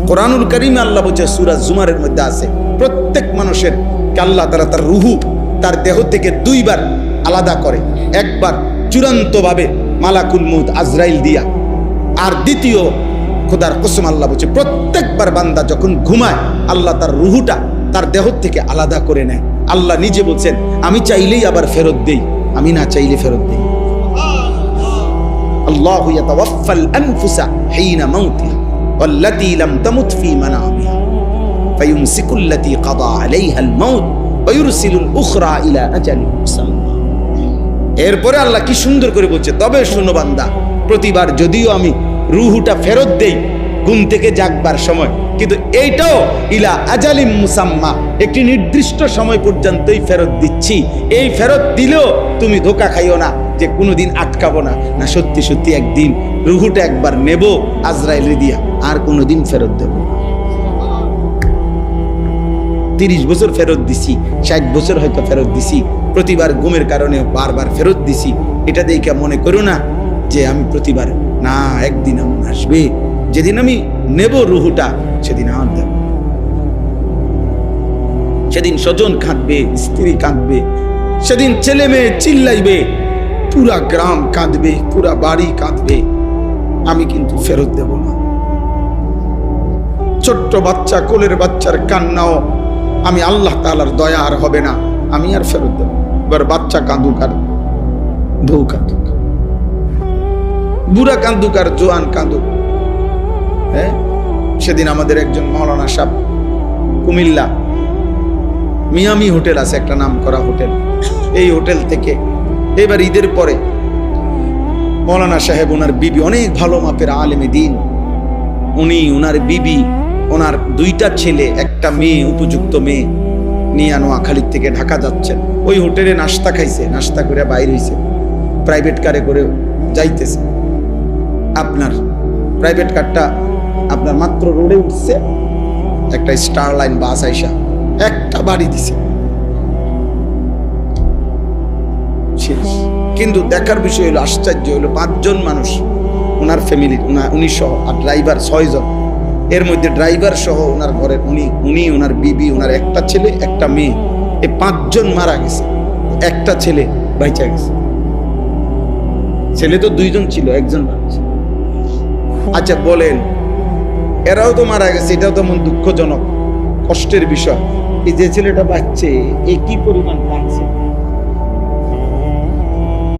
কোরআনুল কারীমে আল্লাহ বলছে, সূরা জুমারের মধ্যে আছে, প্রত্যেক মানুষের আল্লাহ তাআলা তার রুহু তার দেহ থেকে দুইবার আলাদা করে। একবার চূড়ান্তভাবে মালাকুল মউত আজরাইল দিয়া, আর দ্বিতীয় খোদার কসম আল্লাহ বলছে প্রত্যেকবার বান্দা যখন ঘুমায় আল্লাহ তার রুহুটা তার দেহ থেকে আলাদা করে নেয়। আল্লাহ নিজে বলছেন, আমি চাইলেই আবার ফেরত দেই, আমি না চাইলে ফেরত দেই। আল্লাহু ইয়াতাওয়াফাল আনফুসা হিনা মাউতিহা ওয়াল্লাতী লাম তামুত ফী মানামিহা ফায়ুমসিকুল্লাতী কাদা আলাইহাল মাউত ওয়া ইউরসিলুল উখরা ইলা আজালিন মুসাম্মা। এরপরে আল্লাহ কি সুন্দর করে বলছে, তবে শোনো বান্দা, প্রতিবার যদিও আমি রুহুটা ফেরত দেই ঘুম থেকে জাগবার সময়, কিন্তু এইটাও ইলা আজালিম মুসাম্মা, একটি নির্দিষ্ট সময় পর্যন্তই ফেরত দিচ্ছি। এই ফেরত দিলেও তুমি ধোঁকা খাইও না যে কোনোদিন আটকাবো না, না সত্যি সত্যি একদিন রুহুটা একবার নেব আজরাইল দিয়া, আর কোনোদিন ফেরত দেব। 30 বছর ফেরত দিছি, 60 বছর হয়তো ফেরত দিছি, প্রতিবার ঘুমের কারণে বারবার ফেরত দিছি। এটা দেখে মনে করো না যে আমি প্রতিবার, না, একদিন এমন আসবে যেদিন আমি নেব রুহুটা, সেদিন আর দেব। সেদিন স্বজন কাঁদবে, স্ত্রী কাঁদবে, সেদিন ছেলে মেয়ে চিল্লাইবে, পুরা গ্রাম কাঁদবে, পুরা বাড়ি কাঁদবে, আমি কিন্তু ফেরত দেব না। ছোট্ট বাচ্চা, কোলের বাচ্চার কান্নাও আমি আল্লাহ তাআলার দয়া আর হবে না, আমি আর ফেরত দেব। এবার বাচ্চা কাঁদুক আর বউ কাঁদুক, বুড়া কাঁদুক আর জোয়ান কাঁদুক। হ্যাঁ, সেদিন আমাদের একজন মাওলানা সাহেব, কুমিল্লা মিয়ামি হোটেল আছে একটা নাম করা হোটেল, এই হোটেল থেকে এবার ঈদের পরে মাওলানা সাহেব, ওনার বিবি অনেক ভালো মাপের আলেমে দিন, উনি, ওনার বিবি, ওনার 2টা ছেলে, একটা মেয়ে, উপযুক্ত মেয়ে নিয়ে নোয়াখালী থেকে ঢাকা যাচ্ছেন। ওই হোটেলে নাস্তা খাইছে, নাস্তা করে বাইরে হইছে, প্রাইভেট কারে করে যাইতেছে। আপনার প্রাইভেট কারটা আপনার মাত্র রোডে উঠছে, একটা স্টার লাইন বাস আইসা একটা বাড়ি দিছে, শেষ। কিন্তু দেখার বিষয় হলো, আশ্চর্য হলো, 5 জন মানুষ ওনার ফ্যামিলির, উনি সহ, আর ড্রাইভার 6 জন। এর মধ্যে ড্রাইভার সহ ওনার ঘরের উনি, ওনার বিবি, ওনার একটা ছেলে, একটা মেয়ে, এই 5 জন মারা গেছে, একটা ছেলে বাইচা গেছে। ছেলে তো 2 জন ছিল, 1 জন মারা গেছে। আচ্ছা বলেন, এরাও তো মারা গেছে, এটাও তেমন দুঃখজনক, কষ্টের বিষয়। এই যে ছেলেটা বাঁচছে, এ কি পরিমাণ বাঁচছে।